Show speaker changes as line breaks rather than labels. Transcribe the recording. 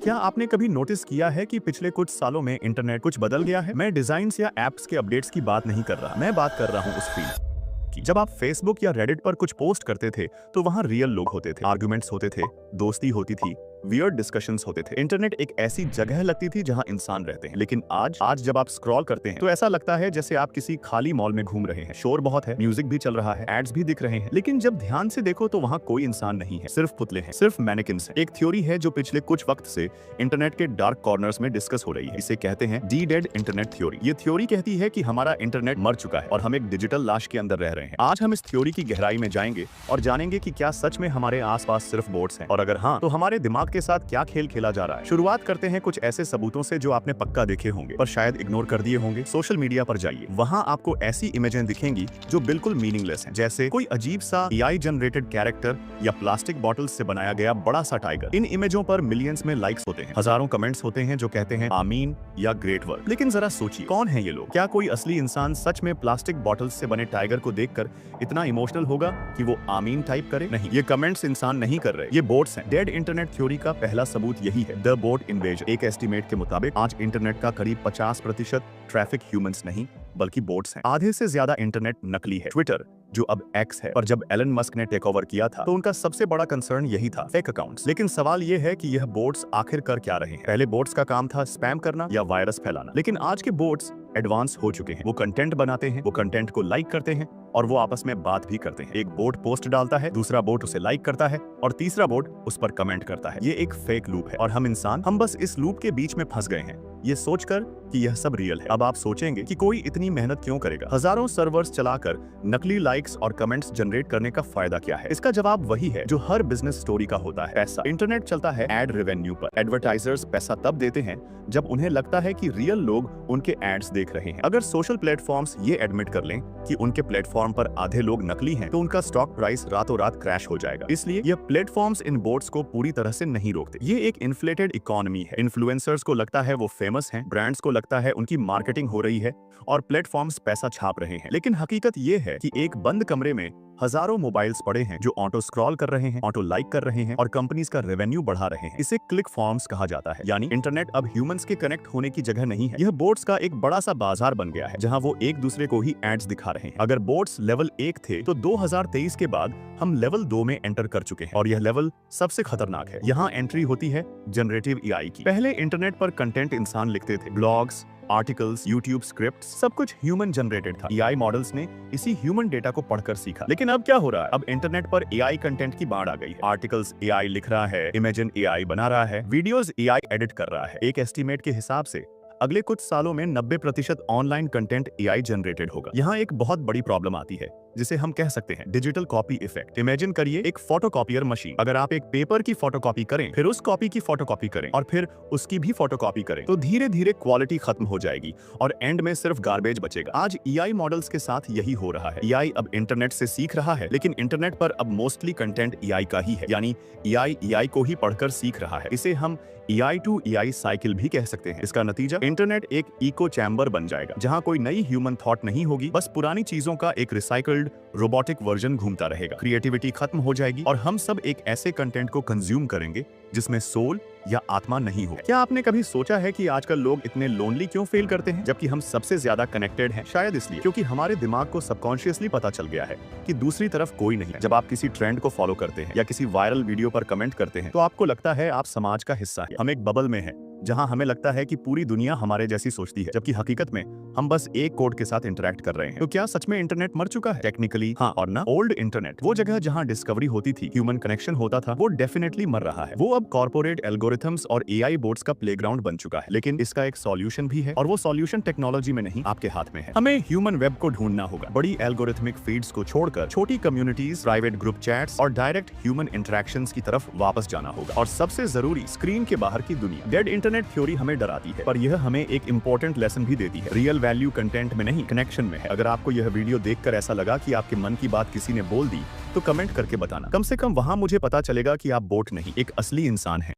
क्या आपने कभी नोटिस किया है कि पिछले कुछ सालों में इंटरनेट कुछ बदल गया है? मैं डिजाइन्स या एप्स के अपडेट्स की बात नहीं कर रहा, मैं बात कर रहा हूँ उस फील की। जब आप फेसबुक या रेडिट पर कुछ पोस्ट करते थे तो वहां रियल लोग होते थे, आर्गुमेंट्स होते थे, दोस्ती होती थी, वियर्ड डिस्कशंस होते थे। इंटरनेट एक ऐसी जगह लगती थी जहां इंसान रहते हैं। लेकिन आज जब आप स्क्रॉल करते हैं तो ऐसा लगता है जैसे आप किसी खाली मॉल में घूम रहे हैं। शोर बहुत है, म्यूजिक भी चल रहा है, एड्स भी दिख रहे हैं, लेकिन जब ध्यान से देखो तो वहां कोई इंसान नहीं है, सिर्फ पुतले हैं, सिर्फ मैनेकिन्स हैं। एक थ्योरी है जो पिछले कुछ वक्त से इंटरनेट के डार्क कॉर्नर्स में डिस्कस हो रही है। इसे कहते हैं डी डेड इंटरनेट थ्योरी। ये थ्योरी कहती है कि हमारा इंटरनेट मर चुका है और हम एक डिजिटल लाश के अंदर रह रहे हैं। आज हम इस थ्योरी की गहराई में जाएंगे और जानेंगे कि क्या सच में हमारे आसपास सिर्फ बोट्स हैं, और अगर हाँ तो हमारे दिमाग के साथ क्या खेल खेला जा रहा है। शुरुआत करते हैं कुछ ऐसे सबूतों से जो आपने पक्का देखे होंगे पर शायद इग्नोर कर दिए होंगे। सोशल मीडिया पर जाइए, वहां आपको ऐसी इमेजें दिखेंगी जो बिल्कुल मीनिंगलेस हैं, जैसे कोई अजीब सा एआई जनरेटेड कैरेक्टर या प्लास्टिक बॉटल्स से बनाया गया बड़ा सा टाइगर। इन इमेजों पर मिलियंस में लाइक्स होते हैं, हजारों कमेंट्स होते हैं जो कहते हैं आमीन या ग्रेट वर्क। लेकिन जरा सोचिए, कौन है ये लोग? क्या कोई असली इंसान सच में प्लास्टिक बॉटल्स से बने टाइगर को देखकर इतना इमोशनल होगा कि वो आमीन टाइप करे? नहीं, ये कमेंट्स इंसान नहीं कर रहे, ये बोट्स हैं। डेड इंटरनेट थ्योरी का पहला सबूत यही है, द बोट इन्वेजन। एक एस्टीमेट के मुताबिक आज इंटरनेट का करीब 50% ट्रैफिक ह्यूमंस नहीं बल्कि बोट्स हैं। आधे से ज्यादा इंटरनेट नकली है। ट्विटर, जो अब एक्स है, पर जब एलन मस्क ने टेक ओवर किया था तो उनका सबसे बड़ा कंसर्न यही था, फेक अकाउंट्स। लेकिन सवाल ये है कि यह बोट्स आखिर कर क्या रहे हैं? पहले बोट्स का काम था स्पैम करना या वायरस फैलाना, लेकिन आज के बोट्स एडवांस हो चुके हैं। वो कंटेंट बनाते हैं, वो कंटेंट को लाइक करते हैं और वो आपस में बात भी करते हैं। एक बोट पोस्ट डालता है, दूसरा बोट उसे लाइक करता है और तीसरा बोट उस पर कमेंट करता है। ये एक फेक लूप है और हम इंसान बस इस लूप के बीच में फंस गए हैं, ये सोचकर कि यह सब रियल है। अब आप सोचेंगे कि कोई इतनी मेहनत क्यों करेगा? हजारों सर्वर्स चलाकर नकली लाइक्स और कमेंट्स जनरेट करने का फायदा क्या है? इसका जवाब वही है जो हर बिजनेस स्टोरी का होता है, पैसा। इंटरनेट चलता है एड रेवेन्यू पर। एडवर्टाइजर्स पैसा तब देते हैं जब उन्हें लगता है कि रियल लोग उनके एड्स देख रहे हैं। अगर सोशल प्लेटफॉर्म्स ये एडमिट कर लें कि उनके प्लेटफॉर्म पर आधे लोग नकली हैं, तो उनका स्टॉक प्राइस रातों रात क्रैश हो जाएगा। इसलिए ये प्लेटफॉर्म्स इन बोट्स को पूरी तरह से नहीं रोकते। ये एक इन्फ्लेटेड इकोनॉमी है। इन्फ्लुएंसर्स को लगता है वो फेमस हैं, ब्रांड्स को लगता है उनकी मार्केटिंग हो रही है और प्लेटफॉर्म्स पैसा छाप रहे हैं। लेकिन हकीकत ये है कि एक बंद कमरे में हजारों मोबाइल्स पड़े हैं जो ऑटो स्क्रॉल कर रहे हैं, ऑटो लाइक कर रहे हैं और कंपनीज का रेवेन्यू बढ़ा रहे हैं। इसे क्लिक फॉर्म्स कहा जाता है। यानी इंटरनेट अब ह्यूमंस के कनेक्ट होने की जगह नहीं है, यह बोट्स का एक बड़ा सा बाजार बन गया है जहां वो एक दूसरे को ही एड्स दिखा रहे हैं। अगर बोट्स लेवल 1 थे तो 2023 के बाद हम लेवल 2 में एंटर कर चुके हैं और यह लेवल सबसे खतरनाक है। यहाँ एंट्री होती है जनरेटिव एआई की। पहले इंटरनेट पर कंटेंट इंसान लिखते थे, ब्लॉग्स, आर्टिकल्स, यूट्यूब स्क्रिप्ट, सब कुछ ह्यूमन जनरेटेड था। एआई मॉडल्स ने इसी ह्यूमन डेटा को पढ़कर सीखा। लेकिन अब क्या हो रहा है? अब इंटरनेट पर एआई कंटेंट की बाढ़ आ गई है। आर्टिकल्स एआई लिख रहा है, इमेजिन एआई बना रहा है, वीडियोस एआई एडिट कर रहा है। एक एस्टीमेट के हिसाब से अगले कुछ सालों में 90% ऑनलाइन कंटेंट एआई जनरेटेड होगा। यहाँ एक बहुत बड़ी प्रॉब्लम आती है जिसे हम कह सकते हैं डिजिटल कॉपी इफेक्ट। इमेजिन करिए एक फोटोकॉपियर मशीन। अगर आप एक पेपर की फोटोकॉपी करें, फिर उस कॉपी की फोटोकॉपी करें और फिर उसकी भी फोटोकॉपी करें, तो धीरे धीरे क्वालिटी खत्म हो जाएगी और एंड में सिर्फ गार्बेज बचेगा। आज एआई मॉडल्स के साथ यही हो रहा है। एआई अब इंटरनेट से सीख रहा है, लेकिन इंटरनेट पर अब मोस्टली कंटेंट एआई का ही है, यानी एआई एआई को ही पढ़कर सीख रहा है। इसे हम एआई टू एआई साइकिल भी कह सकते हैं। इसका नतीजा इंटरनेट एक इको चैम्बर बन जाएगा जहां कोई नई ह्यूमन थॉट नहीं होगी, बस पुरानी चीजों का एक रिसाइकल्ड रोबोटिक वर्जन घूमता रहेगा। क्रिएटिविटी खत्म हो जाएगी और हम सब एक ऐसे कंटेंट को कंज्यूम करेंगे जिसमें सोल या आत्मा नहीं हो। क्या आपने कभी सोचा है कि आजकल लोग इतने लोनली क्यों फील करते हैं जबकि हम सबसे ज्यादा कनेक्टेड हैं? शायद इसलिए क्योंकि हमारे दिमाग को सबकॉन्शियसली पता चल गया है कि दूसरी तरफ कोई नहीं है। जब आप किसी ट्रेंड को फॉलो करते हैं या किसी वायरल वीडियो पर कमेंट करते हैं तो आपको लगता है आप समाज का हिस्सा है। हम एक बबल में हैं जहां हमें लगता है कि पूरी दुनिया हमारे जैसी सोचती है, जबकि हकीकत में हम बस एक कोड के साथ इंटरेक्ट कर रहे हैं। तो क्या सच में इंटरनेट मर चुका है? टेक्निकली हाँ और ना। ओल्ड इंटरनेट, वो जगह जहां डिस्कवरी होती थी, ह्यूमन कनेक्शन होता था, वो डेफिनेटली मर रहा है। वो अब कॉर्पोरेट एल्गोरिथम्स और एआई बोट्स का प्लेग्राउंड बन चुका है। लेकिन इसका एक सॉल्यूशन भी है और वो सॉल्यूशन टेक्नोलॉजी में नहीं, आपके हाथ में है। हमें ह्यूमन वेब को ढूंढना होगा। बड़ी एल्गोरिथमिक फीड्स को छोड़कर छोटी कम्युनिटीज, प्राइवेट ग्रुप चैट्स और डायरेक्ट ह्यूमन इंटरेक्शंस की तरफ वापस जाना होगा। और सबसे जरूरी, स्क्रीन के बाहर की दुनिया। डेड इंटरनेट थ्योरी हमें डराती है, पर यह हमें एक इंपॉर्टेंट लेसन भी देती है। रियल वैल्यू कंटेंट में नहीं, कनेक्शन में है। अगर आपको यह वीडियो देखकर ऐसा लगा कि आपके मन की बात किसी ने बोल दी, तो कमेंट करके बताना। कम से कम वहां मुझे पता चलेगा कि आप बोट नहीं, एक असली इंसान हैं।